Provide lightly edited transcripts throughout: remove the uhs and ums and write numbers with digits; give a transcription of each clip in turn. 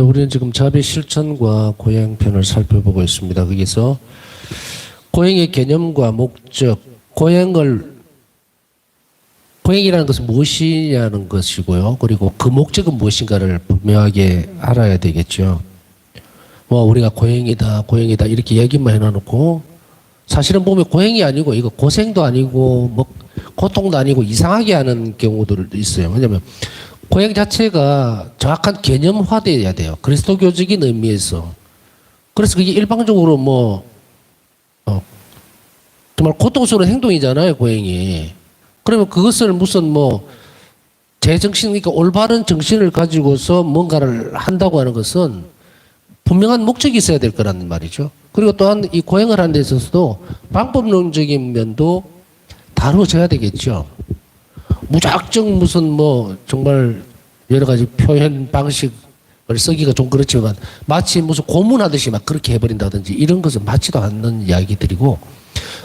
우리는 지금 자비 실천과 고행편을 살펴보고 있습니다. 거기서 고행의 개념과 목적, 고행이라는 것은 무엇이냐는 것이고요. 그리고 그 목적은 무엇인가를 분명하게 알아야 되겠죠. 우리가 고행이다 이렇게 얘기만 해놔놓고 사실은 보면 고행이 아니고 이거 고생도 아니고 고통도 아니고 이상하게 하는 경우들도 있어요. 왜냐하면 고행 자체가 정확한 개념화되어야 돼요. 그리스도교적인 의미에서. 그래서 그게 일방적으로 정말 고통스러운 행동이잖아요, 고행이. 그러면 그것을 무슨 제정신, 그러니까 올바른 정신을 가지고서 뭔가를 한다고 하는 것은 분명한 목적이 있어야 될 거라는 말이죠. 그리고 또한 이 고행을 하는 데 있어서도 방법론적인 면도 다루어져야 되겠죠. 무작정 무슨 정말 여러 가지 표현 방식을 쓰기가 좀 그렇지만 마치 무슨 고문하듯이 막 그렇게 해버린다든지 이런 것은 맞지도 않는 이야기들이고,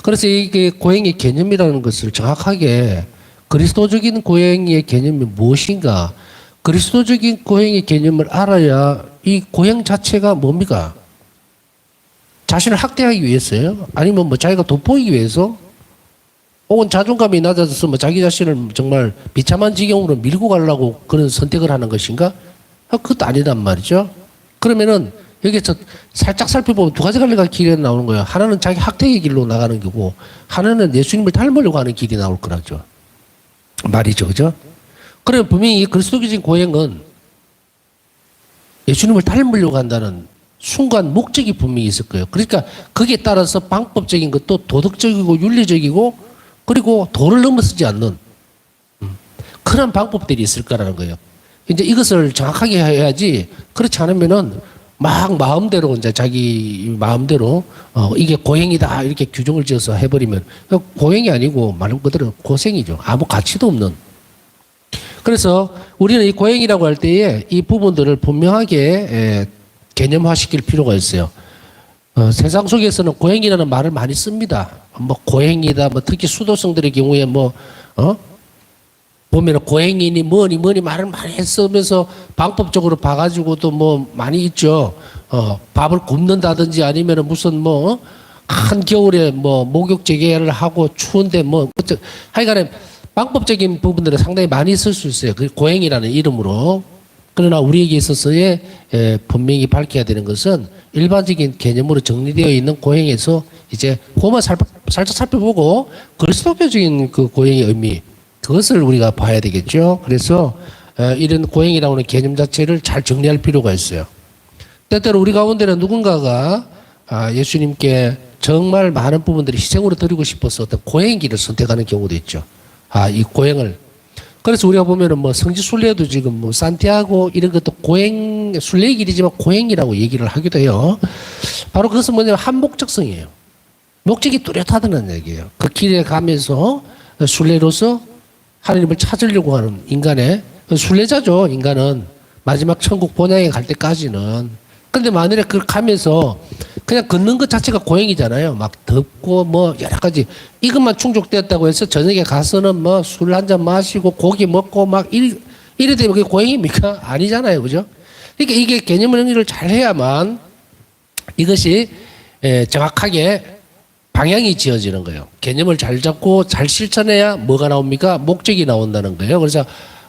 그래서 이게 고행의 개념이라는 것을 정확하게 그리스도적인 고행의 개념이 무엇인가, 그리스도적인 고행의 개념을 알아야 이 고행 자체가 뭡니까? 자신을 학대하기 위해서요? 아니면 자기가 돋보이기 위해서? 혹은 자존감이 낮아져서 자기 자신을 정말 비참한 지경으로 밀고 가려고 그런 선택을 하는 것인가? 그것도 아니단 말이죠. 그러면은 여기서 살짝 살펴보면 두 가지 길이 나오는 거예요. 하나는 자기 학대의 길로 나가는 거고, 하나는 예수님을 닮으려고 하는 길이 나올 거라죠. 말이죠. 그죠? 그러면 분명히 이 그리스도교적인 고행은 예수님을 닮으려고 한다는 순간 목적이 분명히 있을 거예요. 그러니까 거기에 따라서 방법적인 것도 도덕적이고 윤리적이고 그리고 도를 넘어서지 않는 그런 방법들이 있을 거라는 거예요. 이제 이것을 정확하게 해야지, 그렇지 않으면은 마음대로 이제 자기 마음대로 이게 고행이다 이렇게 규정을 지어서 해버리면 고행이 아니고 말 그대로 고생이죠. 아무 가치도 없는. 그래서 우리는 이 고행이라고 할 때에 이 부분들을 분명하게 개념화시킬 필요가 있어요. 세상 속에서는 고행이라는 말을 많이 씁니다. 고행이다, 특히 수도성들의 경우에 보면 고행이니 뭐니 말을 많이 쓰면서 방법적으로 봐가지고도 많이 있죠. 밥을 굽는다든지 아니면 무슨 한겨울에 목욕 재개를 하고 추운데 하여간에 방법적인 부분들을 상당히 많이 쓸 수 있어요. 그 고행이라는 이름으로. 그러나 우리에게 있어서의 분명히 밝혀야 되는 것은 일반적인 개념으로 정리되어 있는 고행에서 이제 그것만 살짝 살펴보고 그리스도교적인 그 고행의 의미, 그것을 우리가 봐야 되겠죠. 그래서 이런 고행이라고 하는 개념 자체를 잘 정리할 필요가 있어요. 때때로 우리 가운데는 누군가가 예수님께 정말 많은 부분들이 희생으로 드리고 싶어서 어떤 고행길을 선택하는 경우도 있죠. 이 고행을. 그래서 우리가 보면은 성지순례도 지금 산티아고 이런 것도 순례의 길이지만 고행이라고 얘기를 하기도 해요. 바로 그것은 뭐냐면 한목적성이에요. 목적이 뚜렷하다는 얘기예요. 그 길에 가면서 순례로서 하나님을 찾으려고 하는 인간의 순례자죠. 인간은 마지막 천국 본향에 갈 때까지는. 근데 만일에 그걸 가면서 그냥 걷는 것 자체가 고행이잖아요. 덥고 여러 가지 이것만 충족되었다고 해서 저녁에 가서는 술 한 잔 마시고 고기 먹고 이래 되면 그게 고행입니까? 아니잖아요. 그죠? 그러니까 이게 개념 정리를 잘 해야만 이것이 정확하게 방향이 지어지는 거예요. 개념을 잘 잡고 잘 실천해야 뭐가 나옵니까? 목적이 나온다는 거예요. 그래서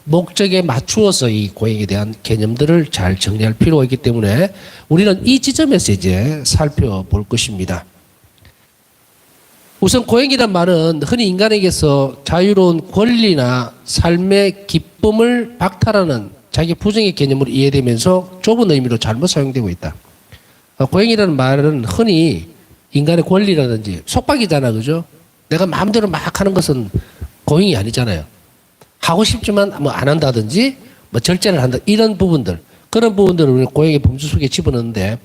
목적에 맞추어서 이 고행에 대한 개념들을 잘 정리할 필요가 있기 때문에 우리는 이 지점에서 이제 살펴볼 것입니다. 우선 고행이란 말은 흔히 인간에게서 자유로운 권리나 삶의 기쁨을 박탈하는 자기 부정의 개념으로 이해되면서 좁은 의미로 잘못 사용되고 있다. 고행이라는 말은 흔히 인간의 권리라든지 속박이잖아, 그죠? 내가 마음대로 막 하는 것은 고행이 아니잖아요. 하고 싶지만 안 한다든지 절제를 한다, 이런 부분들, 그런 부분들을 우리는 고행의 범주 속에 집어넣는데,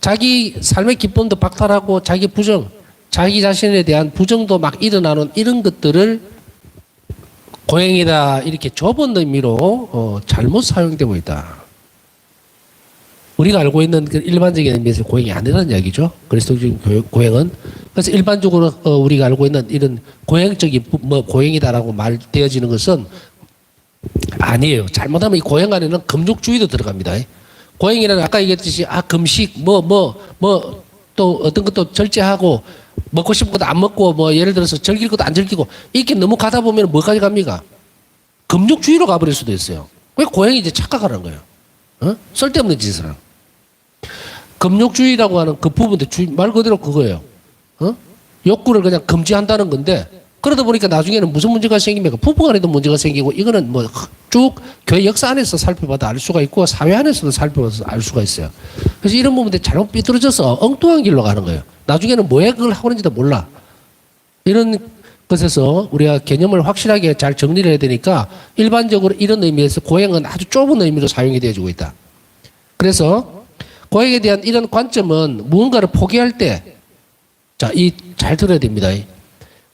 자기 삶의 기쁨도 박탈하고 자기 부정, 자기 자신에 대한 부정도 일어나는 이런 것들을 고행이다 이렇게 좁은 의미로 잘못 사용되고 있다. 우리가 알고 있는 그 일반적인 의미에서 고행이 아니라는 이야기죠. 그리스도적인 고행은. 그래서 일반적으로 우리가 알고 있는 이런 고행적인 고행이다라고 말되어지는 것은 아니에요. 잘못하면 이 고행 안에는 금욕주의도 들어갑니다. 고행이라는 아까 얘기했듯이 금식 또 어떤 것도 절제하고 먹고 싶은 것도 안 먹고 뭐 예를 들어서 즐길 것도 안 즐기고 이렇게 너무 가다 보면 뭐까지 갑니까? 금욕주의로 가버릴 수도 있어요. 왜 고행이 이제 착각하는 거예요? 쓸데없는 짓을 하는. 금욕주의라고 하는 그 부분도 말 그대로 그거예요. 욕구를 그냥 금지한다는 건데 그러다 보니까 나중에는 무슨 문제가 생깁니까? 부부간에도 문제가 생기고 이거는 뭐 쭉 교회 역사 안에서 살펴봐도 알 수가 있고 사회 안에서도 살펴봐서 알 수가 있어요. 그래서 이런 부분들이 잘못 삐뚤어져서 엉뚱한 길로 가는 거예요. 나중에는 왜 그걸 하고 있는지도 몰라. 이런 것에서 우리가 개념을 확실하게 잘 정리를 해야 되니까 일반적으로 이런 의미에서 고행은 아주 좁은 의미로 사용이 되어지고 있다. 그래서 고행에 대한 이런 관점은 무언가를 포기할 때 잘 들어야 됩니다.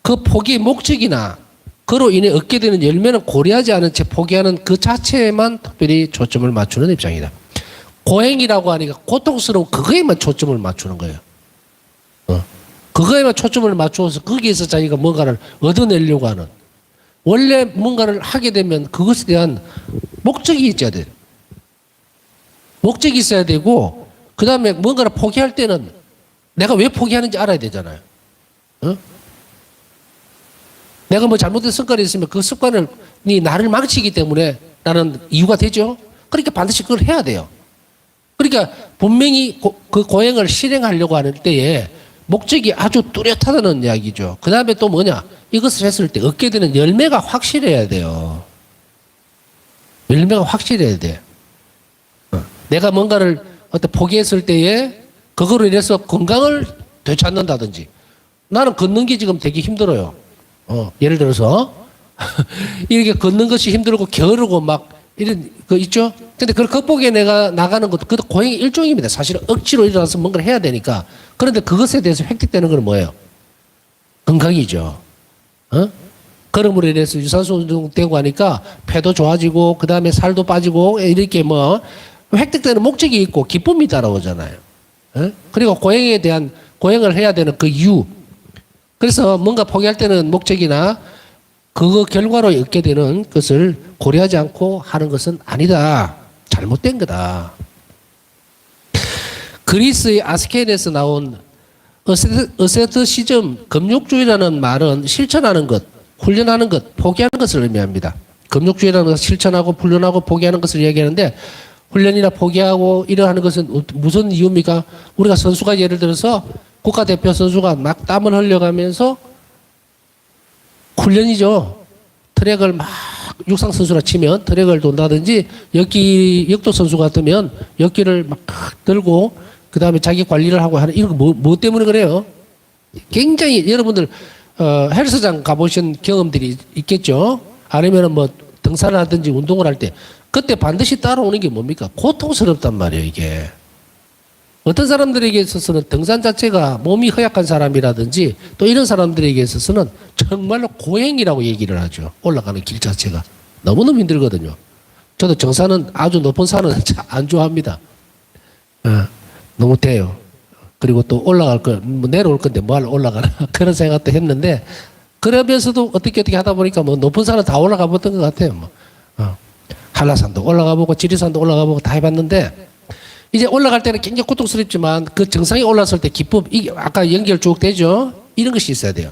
그 포기의 목적이나 그로 인해 얻게 되는 열매는 고려하지 않은 채 포기하는 그 자체에만 특별히 초점을 맞추는 입장이다. 고행이라고 하니까 고통스러운 그거에만 초점을 맞추는 거예요. 그거에만 초점을 맞추어서 거기에서 자기가 뭔가를 얻어내려고 하는. 원래 뭔가를 하게 되면 그것에 대한 목적이 있어야 돼요. 목적이 있어야 되고 그 다음에 뭔가를 포기할 때는 내가 왜 포기하는지 알아야 되잖아요. 내가 뭐 잘못된 습관이 있으면 그 습관이 나를 망치기 때문에 나는 이유가 되죠. 그러니까 반드시 그걸 해야 돼요. 그러니까 분명히 그 고행을 실행하려고 하는 때에 목적이 아주 뚜렷하다는 이야기죠. 그 다음에 또 뭐냐? 이것을 했을 때 얻게 되는 열매가 확실해야 돼요. 열매가 확실해야 돼. 내가 뭔가를 어떤 포기했을 때에 그거로 인해서 건강을 되찾는다든지 나는 걷는 게 지금 되게 힘들어요. 예를 들어서 이렇게 걷는 것이 힘들고 게으르고 막 이런 거 있죠. 근데 그걸 극복해 내가 나가는 것도 그것도 고행의 일종입니다. 사실은 억지로 일어나서 뭔가를 해야 되니까. 그런데 그것에 대해서 획득되는 건 뭐예요? 건강이죠. 걸음으로 인해서 유산소 운동되고 하니까 폐도 좋아지고 그 다음에 살도 빠지고 이렇게 뭐 획득되는 목적이 있고 기쁨이 따라오잖아요. 그리고 고행에 대한 고행을 해야 되는 그 이유. 그래서 뭔가 포기할 때는 목적이나 그거 결과로 얻게 되는 것을 고려하지 않고 하는 것은 아니다. 잘못된 거다. 그리스의 아스케인에서 나온 어세트시즘, 금욕주의라는 말은 실천하는 것, 훈련하는 것, 포기하는 것을 의미합니다. 금욕주의라는 것은 실천하고 훈련하고 포기하는 것을 이야기하는데 훈련이나 포기하고 이러하는 것은 무슨 이유입니까? 우리가 선수가 예를 들어서 국가대표 선수가 막 땀을 흘려가면서 훈련이죠. 트랙을 막 육상 선수라 치면 트랙을 돈다든지 역도 선수 같으면 역기를 막 들고 그 다음에 자기 관리를 하고 하는 이런 거 뭐 때문에 그래요? 굉장히 여러분들 헬스장 가보신 경험들이 있겠죠. 아니면은 뭐 등산을 하든지 운동을 할 때 그때 반드시 따라오는 게 뭡니까? 고통스럽단 말이에요, 이게. 어떤 사람들에게 있어서는 등산 자체가 몸이 허약한 사람이라든지 또 이런 사람들에게 있어서는 정말로 고행이라고 얘기를 하죠. 올라가는 길 자체가. 너무너무 힘들거든요. 저도 정산은 아주 높은 산은 안 좋아합니다. 너무 돼요. 그리고 또 올라갈 거, 뭐 내려올 건데 뭐 하러 올라가나 그런 생각도 했는데 그러면서도 어떻게 하다 보니까 뭐 높은 산은 다 올라가 봤던 것 같아요. 뭐. 한라산도 올라가 보고 지리산도 올라가 보고 다 해봤는데 이제 올라갈 때는 굉장히 고통스럽지만 그 정상에 올랐을 때 기쁨, 이게 아까 연결 쭉 되죠? 이런 것이 있어야 돼요.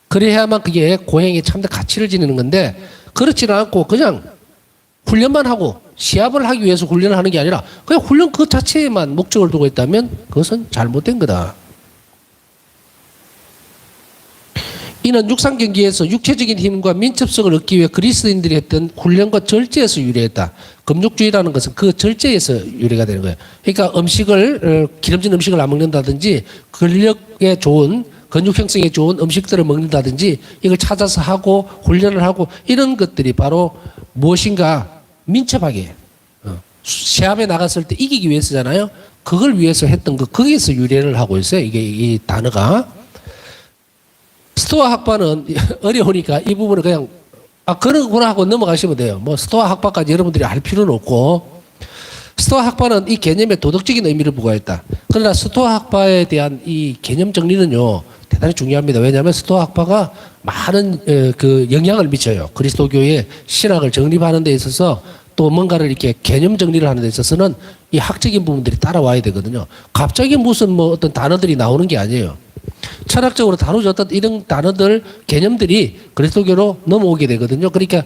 그래야만 그게 고행에 참된 가치를 지니는 건데 그렇지는 않고 그냥 훈련만 하고 시합을 하기 위해서 훈련을 하는 게 아니라 그냥 훈련 그 자체에만 목적을 두고 있다면 그것은 잘못된 거다. 이는 육상 경기에서 육체적인 힘과 민첩성을 얻기 위해 그리스인들이 했던 훈련과 절제에서 유래했다. 금욕주의라는 것은 그 절제에서 유래가 되는 거예요. 그러니까 음식을 기름진 음식을 안 먹는다든지 근력에 좋은 근육 형성에 좋은 음식들을 먹는다든지 이걸 찾아서 하고 훈련을 하고 이런 것들이 바로 무엇인가 민첩하게 시합에 나갔을 때 이기기 위해서잖아요. 그걸 위해서 했던 거 거기에서 유래를 하고 있어요. 이게 이 단어가. 스토아 학파는 어려우니까 이 부분을 그냥 그러구나 하고 넘어가시면 돼요. 뭐 스토아 학파까지 여러분들이 알 필요는 없고 스토아 학파는 이 개념에 도덕적인 의미를 부과했다. 그러나 스토아 학파에 대한 이 개념 정리는요 대단히 중요합니다. 왜냐하면 스토아 학파가 많은 그 영향을 미쳐요. 그리스도교의 신학을 정립하는 데 있어서 또 뭔가를 이렇게 개념 정리를 하는 데 있어서는 이 학적인 부분들이 따라와야 되거든요. 갑자기 무슨 뭐 어떤 단어들이 나오는 게 아니에요. 철학적으로 다루졌던 이런 단어들, 개념들이 그리스도교로 넘어오게 되거든요. 그러니까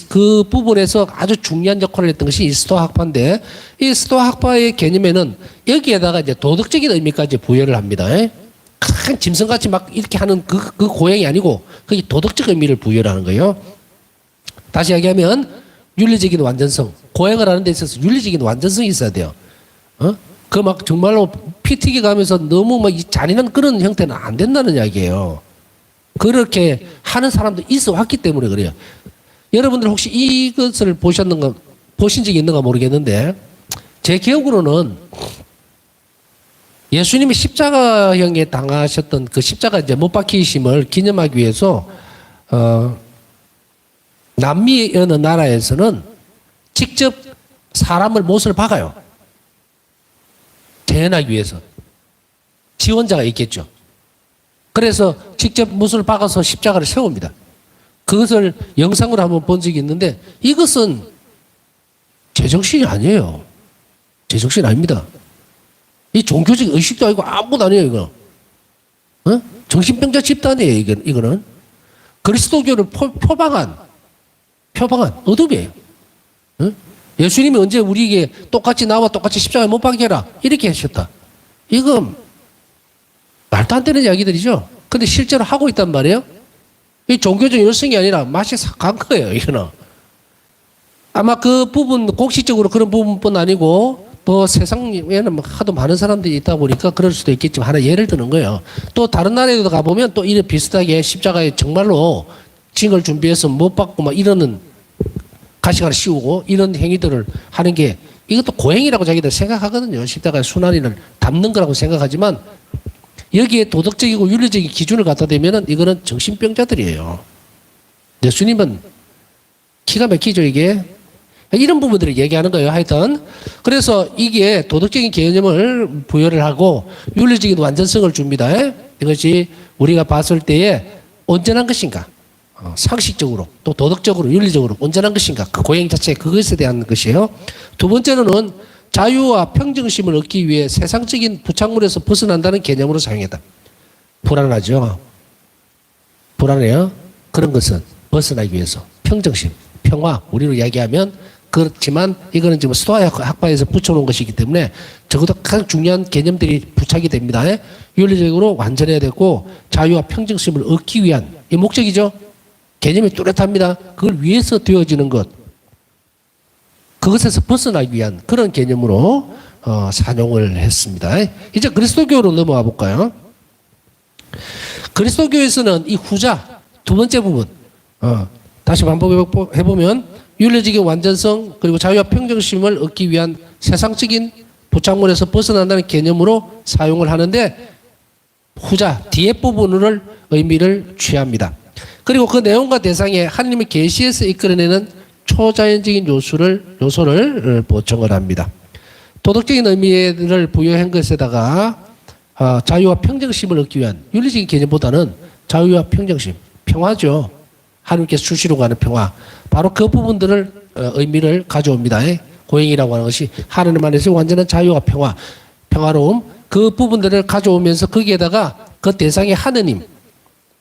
그 부분에서 아주 중요한 역할을 했던 것이 이 스토아 학파인데, 이 스토아 학파의 개념에는 여기에다가 이제 도덕적인 의미까지 부여를 합니다. 큰 짐승같이 막 이렇게 하는 그 고행이 아니고, 그게 도덕적 의미를 부여를 하는 거예요. 다시 이야기하면, 윤리적인 완전성, 고행을 하는 데 있어서 윤리적인 완전성이 있어야 돼요. 그 막 정말로 피 튀겨 가면서 너무 막 잔인한 그런 형태는 안 된다는 이야기예요. 그렇게 하는 사람도 있어 왔기 때문에 그래요. 여러분들 혹시 이것을 보신 적이 있는가 모르겠는데, 제 기억으로는 예수님이 십자가형에 당하셨던 그 십자가 이제 못 박히심을 기념하기 위해서, 남미 어느 나라에서는 직접 사람을 못을 박아요. 대연하기 위해서. 지원자가 있겠죠. 그래서 직접 못을 박아서 십자가를 세웁니다. 그것을 영상으로 한번 본 적이 있는데, 이것은 제정신이 아니에요. 제정신 아닙니다. 이 종교적 의식도 아니고 아무것도 아니에요, 이거. 정신병자 집단이에요, 이거는. 그리스도교를 표방한 어둠이에요. 예수님이 언제 우리에게 똑같이 나와 똑같이 십자가에 못 박혀라 이렇게 하셨다. 이건 말도 안 되는 이야기들이죠. 근데 실제로 하고 있단 말이에요. 이 종교적 열성이 아니라 맛이 싹 간 거예요, 이거는. 아마 그 부분, 공식적으로 그런 부분뿐 아니고, 뭐 세상에는 하도 많은 사람들이 있다 보니까 그럴 수도 있겠지만, 하나 예를 드는 거예요. 또 다른 나라에도 가보면 또 이런 비슷하게 십자가에 정말로 징을 준비해서 못 박고 막 이러는, 가시관을 씌우고 이런 행위들을 하는 게, 이것도 고행이라고 자기들 생각하거든요. 십자가의 순환인을 담는 거라고 생각하지만, 여기에 도덕적이고 윤리적인 기준을 갖다 대면은 이거는 정신병자들이에요. 예수님은 기가 막히죠, 이게. 이런 부분들을 얘기하는 거예요, 하여튼. 그래서 이게 도덕적인 개념을 부여를 하고 윤리적인 완전성을 줍니다. 이것이 우리가 봤을 때에 온전한 것인가, 상식적으로 또 도덕적으로 윤리적으로 온전한 것인가, 그 고행 자체, 그것에 대한 것이에요. 두 번째로는 자유와 평정심을 얻기 위해 세상적인 부착물에서 벗어난다는 개념으로 사용했다. 불안하죠. 불안해요. 그런 것은 벗어나기 위해서 평정심, 평화, 우리로 이야기하면 그렇지만 이거는 지금 스토아 학파에서 붙여놓은 것이기 때문에 적어도 가장 중요한 개념들이 부착이 됩니다. 윤리적으로 완전해야 되고 자유와 평정심을 얻기 위한 이 목적이죠. 개념이 뚜렷합니다. 그걸 위해서 되어지는 것, 그것에서 벗어나기 위한 그런 개념으로 사용을 했습니다. 이제 그리스도교로 넘어와 볼까요? 그리스도교에서는 이 후자 두 번째 부분, 다시 반복해보면 윤리적인 완전성 그리고 자유와 평정심을 얻기 위한 세상적인 부착물에서 벗어난다는 개념으로 사용을 하는데, 후자 뒤에 부분을 의미를 취합니다. 그리고 그 내용과 대상에 하나님의 계시에서 이끌어내는 초자연적인 요소를 보충을 합니다. 도덕적인 의미를 부여한 것에다가 자유와 평정심을 얻기 위한 윤리적인 개념보다는 자유와 평정심, 평화죠. 하나님께서 주시려고 하는 평화, 바로 그 부분들을 의미를 가져옵니다. 고행이라고 하는 것이 하나님 안에서 완전한 자유와 평화로움, 그 부분들을 가져오면서 거기에다가 그 대상의 하느님,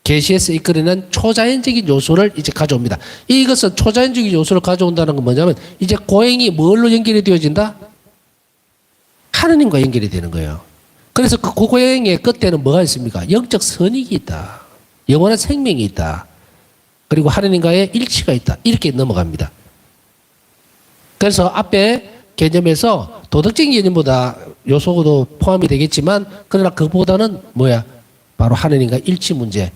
계시에서 이끌어낸 초자연적인 요소를 이제 가져옵니다. 이것은 초자연적인 요소를 가져온다는 건 뭐냐면, 이제 고행이 뭘로 연결이 되어진다? 하느님과 연결이 되는 거예요. 그래서 그 고행의 끝에는 뭐가 있습니까? 영적 선익이 있다. 영원한 생명이 있다. 그리고 하느님과의 일치가 있다. 이렇게 넘어갑니다. 그래서 앞에 개념에서 도덕적인 개념보다 요소도 포함이 되겠지만, 그러나 그보다는 뭐야? 바로 하느님과 일치 문제,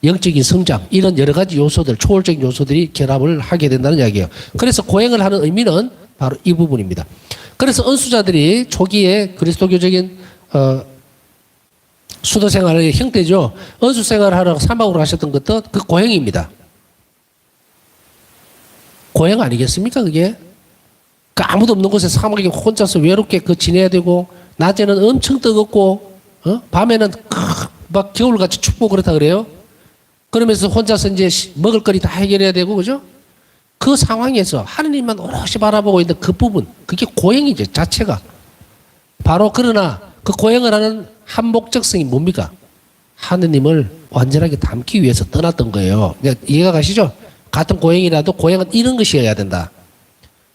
영적인 성장, 이런 여러 가지 요소들, 초월적인 요소들이 결합을 하게 된다는 이야기예요. 그래서 고행을 하는 의미는 바로 이 부분입니다. 그래서 은수자들이 초기에 그리스도교적인 수도 생활의 형태죠. 은수 생활을 하러 사막으로 하셨던 것도 그 고행입니다. 고행 아니겠습니까, 그게? 그 아무도 없는 곳에 사막에 혼자서 외롭게 그 지내야 되고, 낮에는 엄청 뜨겁고, 밤에는 막 겨울같이 춥고 그렇다 그래요. 그러면서 혼자서 이제 먹을 거리 다 해결해야 되고, 그죠? 그 상황에서 하느님만 오롯이 바라보고 있는 그 부분, 그게 고행이죠, 자체가. 바로 그러나 그 고행을 하는 한 목적성이 뭡니까? 하느님을 완전하게 닮기 위해서 떠났던 거예요. 이해가 가시죠? 같은 고행이라도 고행은 이런 것이어야 된다.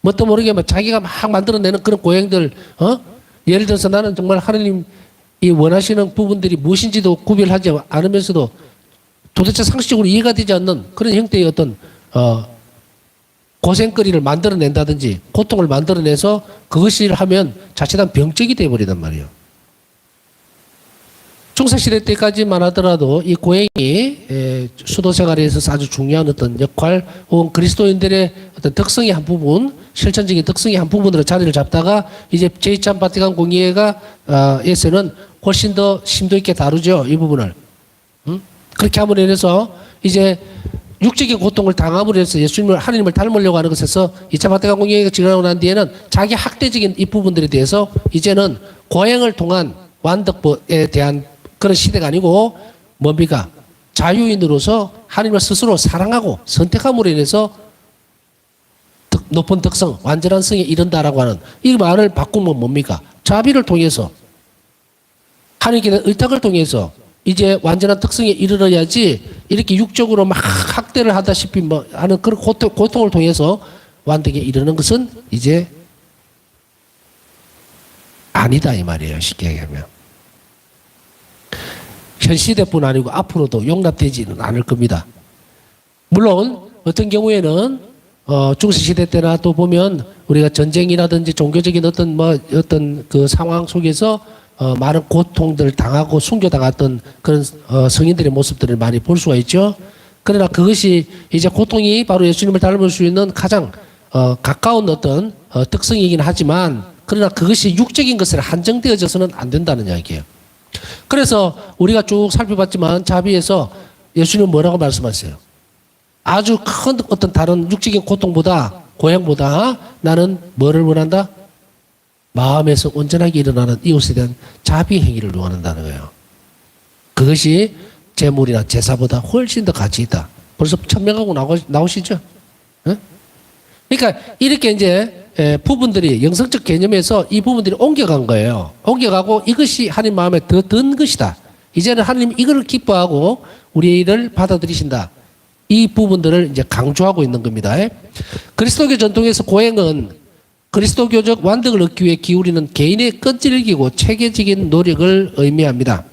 뭣도 모르게 막 자기가 막 만들어내는 그런 고행들, 예를 들어서 나는 정말 하느님이 원하시는 부분들이 무엇인지도 구별하지 않으면서도 도대체 상식적으로 이해가 되지 않는 그런 형태의 어떤, 고생거리를 만들어낸다든지 고통을 만들어내서 그것을 하면 자칫한 병적이 되어버리단 말이에요. 중세시대 때까지만 하더라도 이 고행이 수도생활에서 아주 중요한 어떤 역할 혹은 그리스도인들의 어떤 특성의 한 부분, 실천적인 특성의 한 부분으로 자리를 잡다가 이제 제2차 바티칸 공의회가 에서는 훨씬 더 심도 있게 다루죠. 이 부분을. 그렇게 함으로 인해서 이제 육적인 고통을 당함으로 해서 예수님을 하나님을 닮으려고 하는 것에서 2차 바티칸 공의회가 지나고 난 뒤에는 자기 학대적인 이 부분들에 대해서 이제는 고행을 통한 완덕에 대한 그런 시대가 아니고 뭡니까? 자유인으로서 하나님을 스스로 사랑하고 선택함으로 인해서 높은 덕성, 완전한 성에 이른다라고 하는 이 말을 바꾸면 뭡니까? 자비를 통해서 하나님께 대한 의탁을 통해서 이제 완전한 특성에 이르러야지 이렇게 육적으로 막 학대를 하다시피 뭐 하는 그런 고통을 통해서 완덕에 이르는 것은 이제 아니다 이 말이에요. 쉽게 얘기하면. 현 시대뿐 아니고 앞으로도 용납되지는 않을 겁니다. 물론 어떤 경우에는 중세시대 때나 또 보면 우리가 전쟁이라든지 종교적인 어떤 그 상황 속에서 많은 고통들을 당하고 순교당했던 그런 성인들의 모습들을 많이 볼 수가 있죠. 그러나 그것이 이제 고통이 바로 예수님을 닮을 수 있는 가장 가까운 어떤 특성이긴 하지만 그러나 그것이 육적인 것에 한정되어져서는 안 된다는 이야기예요. 그래서 우리가 쭉 살펴봤지만 자비에서 예수님은 뭐라고 말씀하세요? 아주 큰 어떤 다른 육적인 고통보다 고향보다 나는 뭐를 원한다? 마음에서 온전하게 일어나는 이웃에 대한 자비 행위를 원한다는 거예요. 그것이 재물이나 제사보다 훨씬 더 가치 있다. 벌써 천명하고 나오시죠? 네? 그러니까 이렇게 이제 부분들이 영성적 개념에서 이 부분들이 옮겨간 거예요. 옮겨가고 이것이 하나님 마음에 더 든 것이다. 이제는 하나님 이거를 기뻐하고 우리의 일을 받아들이신다. 이 부분들을 이제 강조하고 있는 겁니다. 그리스도교 전통에서 고행은 그리스도교적 완덕을 얻기 위해 기울이는 개인의 끈질기고 체계적인 노력을 의미합니다.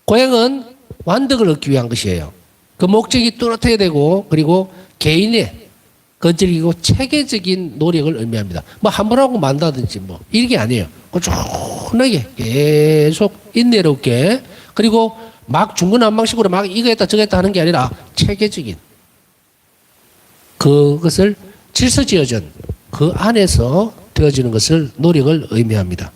고행은 완덕을 얻기 위한 것이에요. 그 목적이 뚜렷해야 되고 그리고 개인의 건질기고 체계적인 노력을 의미합니다. 뭐 한 번 하고 만다든지 뭐 이게 아니에요. 꾸준하게 계속 인내롭게 그리고 막 중구난방식으로 막 이거 했다 저거 했다 하는 게 아니라 체계적인 그것을 질서지어진 그 안에서 되어지는 것을 노력을 의미합니다.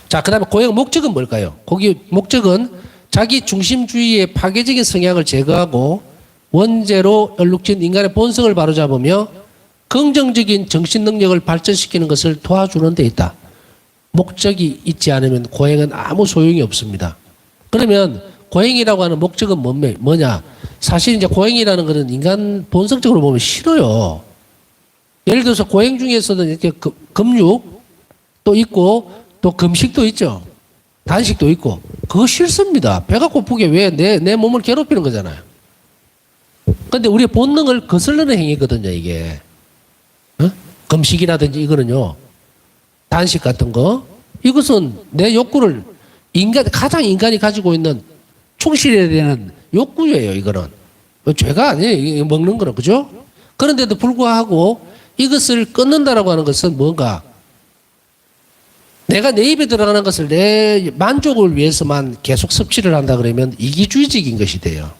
자, 그 다음에 고행 목적은 뭘까요? 거기 목적은 자기 중심주의의 파괴적인 성향을 제거하고 원죄로 얼룩진 인간의 본성을 바로잡으며 긍정적인 정신 능력을 발전시키는 것을 도와주는 데 있다. 목적이 있지 않으면 고행은 아무 소용이 없습니다. 그러면 고행이라고 하는 목적은 뭐냐? 사실 이제 고행이라는 것은 인간 본성적으로 보면 싫어요. 예를 들어서 고행 중에서는 이렇게 금육도 있고 또 금식도 있죠. 단식도 있고 그거 싫습니다. 배가 고프게 왜 내 몸을 괴롭히는 거잖아요. 근데 우리의 본능을 거슬르는 행위거든요, 이게. 금식이라든지 이거는요. 단식 같은 거. 이것은 내 욕구를 가장 인간이 가지고 있는 충실해야 되는 욕구예요, 이거는. 죄가 아니에요, 먹는 거는. 그죠? 그런데도 불구하고 이것을 끊는다라고 하는 것은 뭔가 내가 내 입에 들어가는 것을 내 만족을 위해서만 계속 섭취를 한다 그러면 이기주의적인 것이 돼요.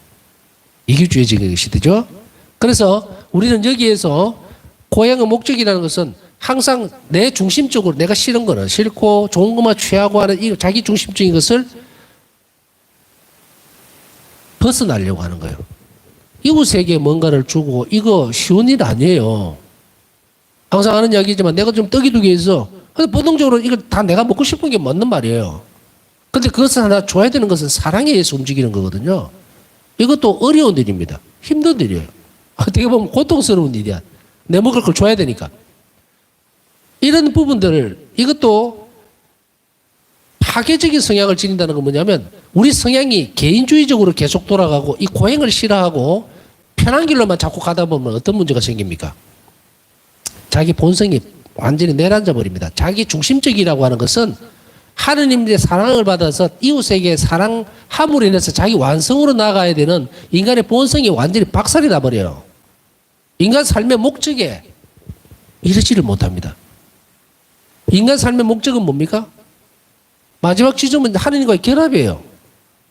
이기주의적인 것이 되죠. 그래서 우리는 여기에서 고행의 목적이라는 것은 항상 내 중심적으로 내가 싫은 거는 싫고 좋은 것만 취하고 하는 이 자기 중심적인 것을 벗어나려고 하는 거예요. 이웃에게 뭔가를 주고 이거 쉬운 일 아니에요. 항상 하는 이야기지만 내가 좀 떡이 두 개 있어. 근데 보통적으로 이걸 다 내가 먹고 싶은 게 맞는 말이에요. 근데 그것을 하나 줘야 되는 것은 사랑에 의해서 움직이는 거거든요. 이것도 어려운 일입니다. 힘든 일이에요. 어떻게 보면 고통스러운 일이야. 내 먹을 걸 줘야 되니까. 이런 부분들을 이것도 파괴적인 성향을 지닌다는 건 뭐냐면 우리 성향이 개인주의적으로 계속 돌아가고 이 고행을 싫어하고 편한 길로만 자꾸 가다 보면 어떤 문제가 생깁니까? 자기 본성이 완전히 내려앉아 버립니다. 자기 중심적이라고 하는 것은 하느님의 사랑을 받아서 이웃에게 사랑함으로 인해서 자기 완성으로 나아가야 되는 인간의 본성이 완전히 박살이 나버려요. 인간 삶의 목적에 이르지를 못합니다. 인간 삶의 목적은 뭡니까? 마지막 지점은 하느님과의 결합이에요.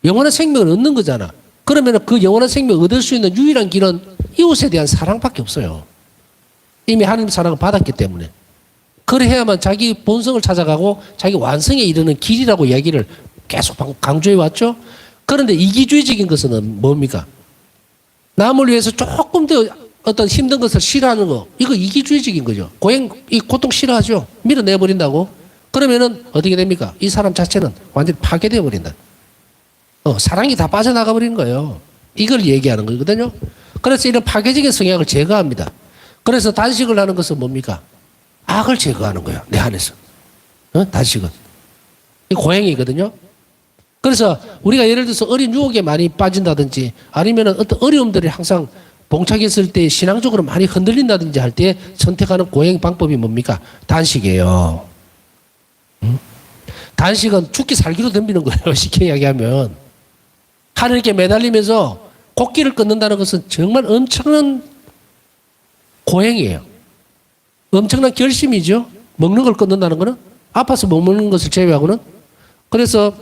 영원한 생명을 얻는 거잖아. 그러면 그 영원한 생명을 얻을 수 있는 유일한 길은 이웃에 대한 사랑밖에 없어요. 이미 하느님 사랑을 받았기 때문에. 그래야만 자기 본성을 찾아가고 자기 완성에 이르는 길이라고 이야기를 계속 강조해 왔죠. 그런데 이기주의적인 것은 뭡니까? 남을 위해서 조금 더 어떤 힘든 것을 싫어하는 거, 이거 이기주의적인 거죠. 이 고통 싫어하죠. 밀어내버린다고. 그러면은 어떻게 됩니까? 이 사람 자체는 완전히 파괴되어 버린다. 사랑이 다 빠져나가 버리는 거예요. 이걸 얘기하는 거거든요. 그래서 이런 파괴적인 성향을 제거합니다. 그래서 단식을 하는 것은 뭡니까? 악을 제거하는 거예요. 내 안에서. 단식은. 이 고행이거든요. 그래서 우리가 예를 들어서 어린 유혹에 많이 빠진다든지 아니면 어떤 어려움들이 항상 봉착했을 때 신앙적으로 많이 흔들린다든지 할 때 선택하는 고행 방법이 뭡니까? 단식이에요. 단식은 죽기 살기로 덤비는 거예요. 쉽게 이야기하면. 하늘께 매달리면서 곡기를 끊는다는 것은 정말 엄청난 고행이에요. 엄청난 결심이죠. 먹는 걸 끊는다는 거는. 아파서 못 먹는 것을 제외하고는. 그래서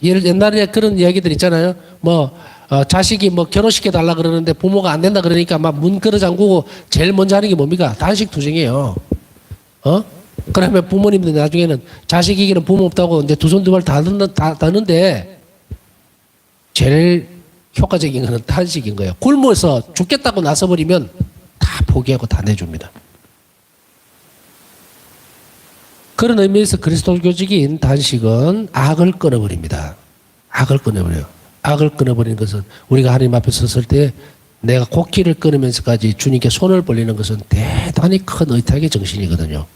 옛날에 그런 이야기들 있잖아요. 자식이 결혼시켜 달라 그러는데 부모가 안 된다 그러니까 막 문 걸어 잠그고 제일 먼저 하는 게 뭡니까? 단식 투쟁이에요. 그러면 부모님들 나중에는 자식이기는 부모 없다고 이제 두 손 두 발 다 드는데 제일 효과적인 거는 단식인 거예요. 굶어서 죽겠다고 나서버리면 다 포기하고 다 내줍니다. 그런 의미에서 그리스도교적인 단식은 악을 끊어버립니다. 악을 끊어버려요. 악을 끊어버리는 것은 우리가 하나님 앞에 섰을 때 내가 곡기를 끊으면서까지 주님께 손을 벌리는 것은 대단히 큰 의탁의 정신이거든요.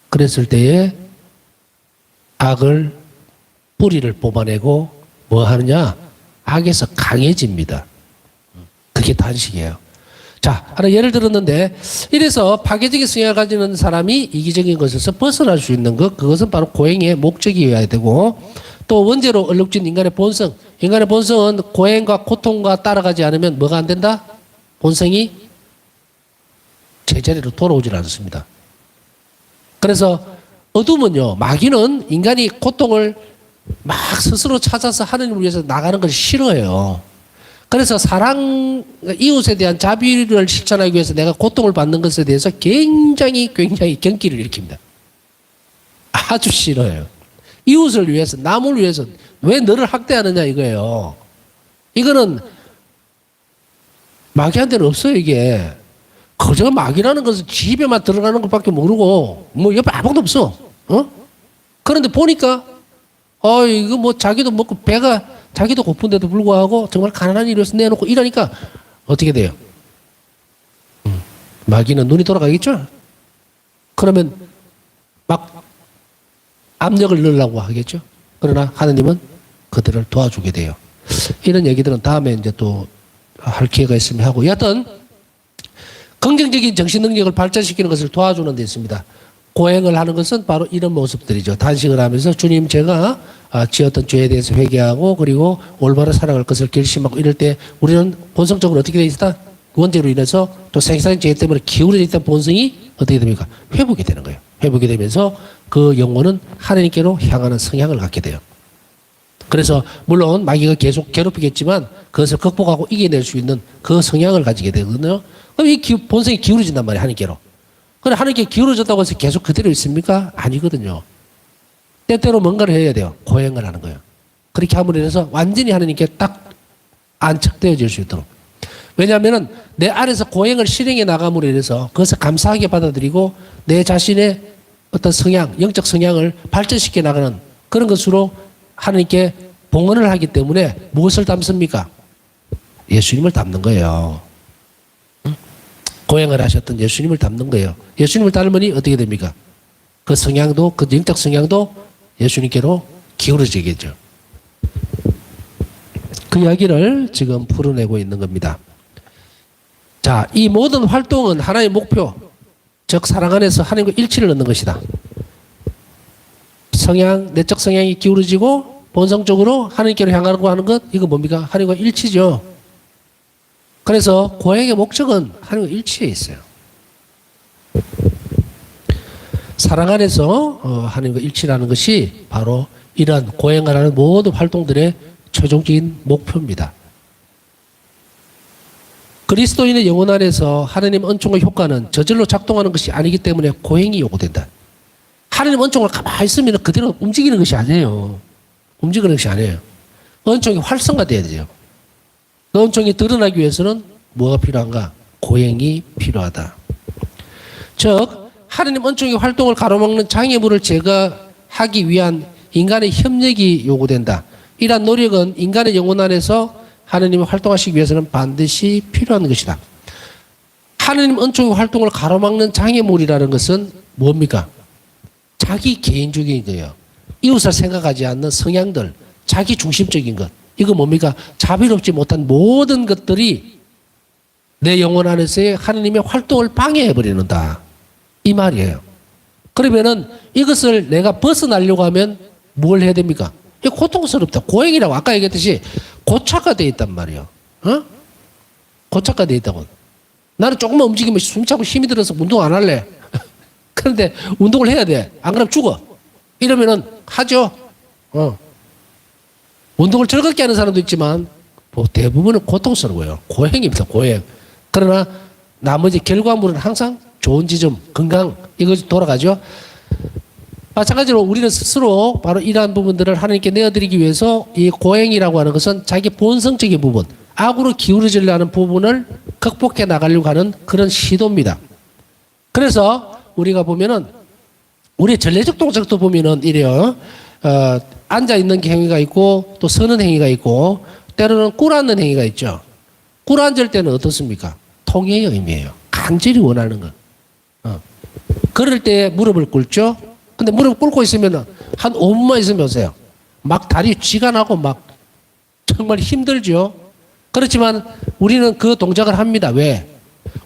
그랬을 때에 악을 뿌리를 뽑아내고 뭐 하느냐? 악에서 강해집니다. 그게 단식이에요. 자, 하나 예를 들었는데 이래서 파괴적인 성향을 가지는 사람이 이기적인 것에서 벗어날 수 있는 것, 그것은 바로 고행의 목적이어야 되고 또 원죄로 얼룩진 인간의 본성, 인간의 본성은 고행과 고통과 따라가지 않으면 뭐가 안 된다? 본성이 제자리로 돌아오질 않습니다. 그래서 어둠은요, 마귀는 인간이 고통을 막 스스로 찾아서 하느님을 위해서 나가는 걸 싫어해요. 그래서 이웃에 대한 자비를 실천하기 위해서 내가 고통을 받는 것에 대해서 굉장히 경기를 일으킵니다. 아주 싫어요. 이웃을 위해서, 남을 위해서 왜 너를 학대하느냐 이거예요. 이거는 마귀한테는 없어요, 이게. 그저 마귀라는 것은 집에만 들어가는 것밖에 모르고 옆에 아무것도 없어. 그런데 보니까 이거 자기도 먹고 자기도 고픈데도 불구하고 정말 가난한 일에서 내놓고 이러니까 어떻게 돼요? 마귀는 눈이 돌아가겠죠? 그러면 막 압력을 넣으려고 하겠죠? 그러나 하느님은 그들을 도와주게 돼요. 이런 얘기들은 다음에 이제 또 할 기회가 있으면 하고, 여하튼 긍정적인 정신 능력을 발전시키는 것을 도와주는 데 있습니다. 고행을 하는 것은 바로 이런 모습들이죠. 단식을 하면서 주님 제가 지었던 죄에 대해서 회개하고 그리고 올바로 살아갈 것을 결심하고 이럴 때 우리는 본성적으로 어떻게 되어 있다? 원죄로 인해서 또 생사의 죄 때문에 기울어져 있던 본성이 어떻게 됩니까? 회복이 되는 거예요. 회복이 되면서 그 영혼은 하나님께로 향하는 성향을 갖게 돼요. 그래서 물론 마귀가 계속 괴롭히겠지만 그것을 극복하고 이겨낼 수 있는 그 성향을 가지게 되거든요. 그럼 이 본성이 기울어진단 말이에요. 하나님께로. 그런데 하나님께 기울어졌다고 해서 계속 그대로 있습니까? 아니거든요. 때때로 뭔가를 해야 돼요. 고행을 하는 거예요. 그렇게 함으로 인해서 완전히 하나님께 딱 안착되어질 수 있도록. 왜냐하면 내 안에서 고행을 실행해 나감으로 인해서 그것을 감사하게 받아들이고 내 자신의 어떤 성향, 영적 성향을 발전시켜 나가는 그런 것으로 하나님께 봉헌을 하기 때문에 무엇을 담습니까? 예수님을 담는 거예요. 고행을 하셨던 예수님을 닮는 거예요. 예수님을 닮으니 어떻게 됩니까? 그 성향도, 그 영적 성향도 예수님께로 기울어지겠죠. 그 이야기를 지금 풀어내고 있는 겁니다. 자, 이 모든 활동은 하나의 목표, 즉 사랑 안에서 하나님과 일치를 얻는 것이다. 성향, 내적 성향이 기울어지고 본성적으로 하나님께로 향하려고 하는 것, 이거 뭡니까? 하나님과 일치죠. 그래서 고행의 목적은 하나님과 일치해 있어요. 사랑 안에서 하나님과 일치라는 것이 바로 이러한 고행을 하는 모든 활동들의 최종적인 목표입니다. 그리스도인의 영혼 안에서 하나님 은총의 효과는 저절로 작동하는 것이 아니기 때문에 고행이 요구된다. 하나님 은총을 가만히 있으면 그대로 움직이는 것이 아니에요. 움직이는 것이 아니에요. 은총이 활성화돼야 돼요. 그 은총이 드러나기 위해서는 뭐가 필요한가? 고행이 필요하다. 즉 하나님 은총의 활동을 가로막는 장애물을 제거하기 위한 인간의 협력이 요구된다. 이러한 노력은 인간의 영혼 안에서 하나님이 활동하시기 위해서는 반드시 필요한 것이다. 하나님 은총의 활동을 가로막는 장애물이라는 것은 뭡니까? 자기 개인적인 거예요. 이웃을 생각하지 않는 성향들, 자기 중심적인 것. 이거 뭡니까? 자비롭지 못한 모든 것들이 내 영혼 안에서의 하나님의 활동을 방해해버리는다. 이 말이에요. 그러면은 이것을 내가 벗어나려고 하면 뭘 해야 됩니까? 이게 고통스럽다. 고행이라고 아까 얘기했듯이 고착화되어 있단 말이에요. 어? 고착화되어 있다고. 나는 조금만 움직이면 숨차고 힘이 들어서 운동 안 할래. 그런데 운동을 해야 돼. 안 그러면 죽어. 이러면은 하죠. 운동을 즐겁게 하는 사람도 있지만 뭐 대부분은 고통스러워요. 고행입니다. 고행. 그러나 나머지 결과물은 항상 좋은 지점, 건강 이것이 돌아가죠. 마찬가지로 우리는 스스로 바로 이러한 부분들을 하나님께 내어드리기 위해서 이 고행이라고 하는 것은 자기 본성적인 부분, 악으로 기울어지려 하는 부분을 극복해 나가려고 하는 그런 시도입니다. 그래서 우리가 보면은 우리 전례적 동작도 보면은 이래요. 앉아 있는 행위가 있고 또 서는 행위가 있고 때로는 꿇어 앉는 행위가 있죠. 꿇어 앉을 때는 어떻습니까? 통해의 의미예요. 간절히 원하는 것. 그럴 때 무릎을 꿇죠. 근데 무릎 꿇고 있으면 한 5분만 있으면 보세요. 막 다리 쥐가 나고 막 정말 힘들죠. 그렇지만 우리는 그 동작을 합니다. 왜?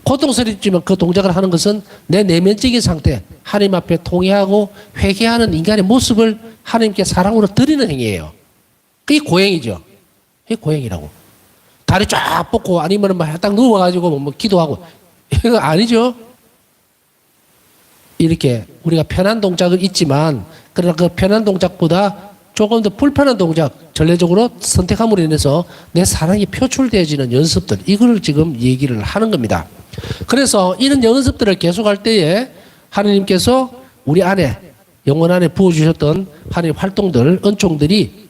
고통스럽지만 그 동작을 하는 것은 내 내면적인 상태, 하나님 앞에 통회하고 회개하는 인간의 모습을 하나님께 사랑으로 드리는 행위예요. 그게 고행이죠. 그게 고행이라고. 다리 쫙 뻗고 아니면 막 딱 누워가지고 뭐 기도하고 이거 아니죠. 이렇게 우리가 편한 동작은 있지만 그러나 그 편한 동작보다 조금 더 불편한 동작 전례적으로 선택함으로 인해서 내 사랑이 표출되어지는 연습들 이걸 지금 얘기를 하는 겁니다. 그래서 이런 연습들을 계속할 때에 하나님께서 우리 안에 영혼 안에 부어주셨던 하나님의 활동들 은총들이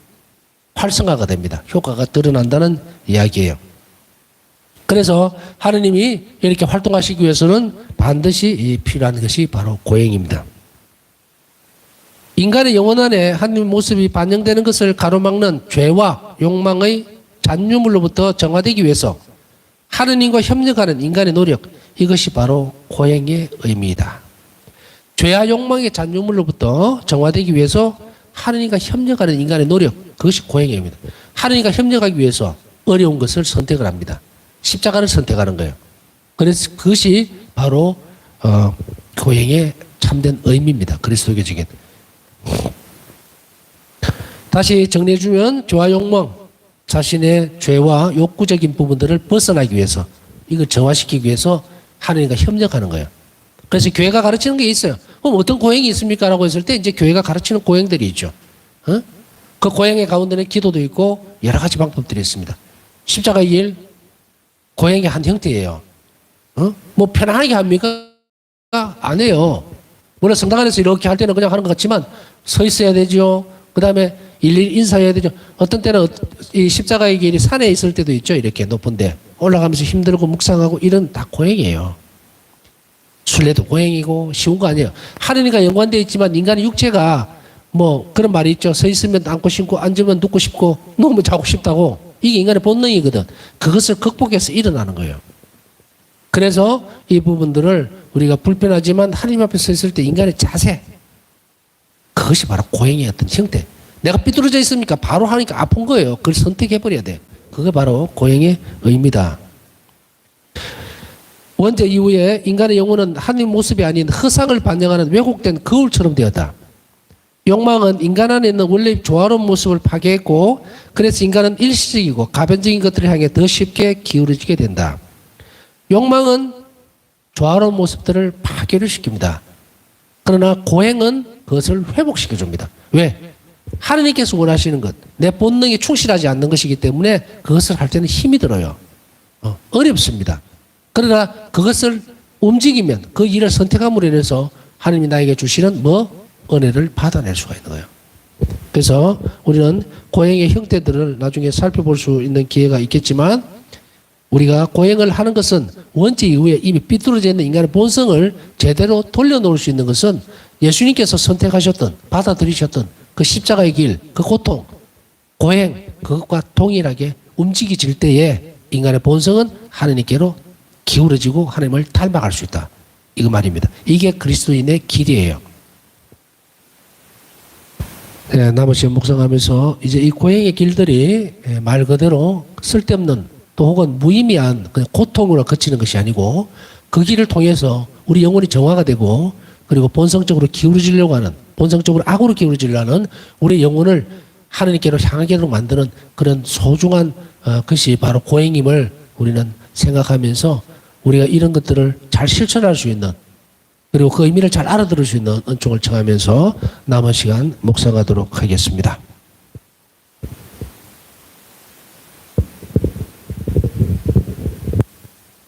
활성화가 됩니다. 효과가 드러난다는 이야기예요. 그래서 하나님이 이렇게 활동하시기 위해서는 반드시 필요한 것이 바로 고행입니다. 인간의 영혼 안에 하나님의 모습이 반영되는 것을 가로막는 죄와 욕망의 잔유물로부터 정화되기 위해서 하느님과 협력하는 인간의 노력 이것이 바로 고행의 의미이다. 죄와 욕망의 잔유물로부터 정화되기 위해서 하느님과 협력하는 인간의 노력 그것이 고행의 의미입니다. 하느님과 협력하기 위해서 어려운 것을 선택을 합니다. 십자가를 선택하는 거예요. 그래서 그것이 바로 고행의 참된 의미입니다. 그리스도교적인. 다시 정리해주면 죄와 욕망, 자신의 죄와 욕구적인 부분들을 벗어나기 위해서 이걸 정화시키기 위해서 하나님과 협력하는 거예요. 그래서 교회가 가르치는 게 있어요. 그럼 어떤 고행이 있습니까? 라고 했을 때 이제 교회가 가르치는 고행들이 있죠. 그 고행의 가운데는 기도도 있고 여러 가지 방법들이 있습니다. 십자가의 일, 고행의 한 형태예요. 뭐 편안하게 합니까? 안 해요. 물론 성당 안에서 이렇게 할 때는 그냥 하는 것 같지만 서 있어야 되죠. 그 다음에 일일이 인사해야 되죠. 어떤 때는 이 십자가의 길이 산에 있을 때도 있죠. 이렇게 높은데 올라가면서 힘들고 묵상하고 이런 다 고행이에요. 순례도 고행이고 쉬운 거 아니에요. 하느님과 연관되어 있지만 인간의 육체가 뭐 그런 말이 있죠. 서 있으면 앉고 싶고 앉으면 눕고 싶고 누우면 자고 싶다고. 이게 인간의 본능이거든. 그것을 극복해서 일어나는 거예요. 그래서 이 부분들을 우리가 불편하지만 하나님 앞에 서 있을 때 인간의 자세, 그것이 바로 고행의 어떤 형태. 내가 삐뚤어져 있으니까 바로 하니까 아픈 거예요. 그걸 선택해버려야 돼. 그게 바로 고행의 의미다. 원죄 이후에 인간의 영혼은 하나님 모습이 아닌 허상을 반영하는 왜곡된 거울처럼 되었다. 욕망은 인간 안에 있는 원래 조화로운 모습을 파괴했고, 그래서 인간은 일시적이고 가변적인 것들을 향해 더 쉽게 기울어지게 된다. 욕망은 조화로운 모습들을 파괴를 시킵니다. 그러나 고행은 그것을 회복시켜 줍니다. 왜? 하느님께서 원하시는 것, 내 본능에 충실하지 않는 것이기 때문에 그것을 할 때는 힘이 들어요. 어렵습니다. 그러나 그것을 움직이면, 그 일을 선택함으로 인해서 하느님이 나에게 주시는 은혜를 받아낼 수가 있는 거예요. 그래서 우리는 고행의 형태들을 나중에 살펴볼 수 있는 기회가 있겠지만, 우리가 고행을 하는 것은 원죄 이후에 이미 삐뚤어져 있는 인간의 본성을 제대로 돌려놓을 수 있는 것은 예수님께서 선택하셨던, 받아들이셨던 그 십자가의 길, 그 고통, 고행, 그것과 동일하게 움직여질 때에 인간의 본성은 하나님께로 기울어지고 하나님을 닮아갈 수 있다. 이거 말입니다. 이게 그리스도인의 길이에요. 네, 남은 시간 묵상하면서 이제 이 고행의 길들이 말 그대로 쓸데없는 또 혹은 무의미한 그냥 고통으로 거치는 것이 아니고, 그 길을 통해서 우리 영혼이 정화가 되고, 그리고 본성적으로 기울어지려고 하는, 본성적으로 악으로 기울어지려고 하는 우리 영혼을 하나님께로 향하게로 만드는 그런 소중한 것이 바로 고행임을 우리는 생각하면서 우리가 이런 것들을 잘 실천할 수 있는, 그리고 그 의미를 잘 알아들을 수 있는 은총을 청하면서 남은 시간 묵상하도록 하겠습니다.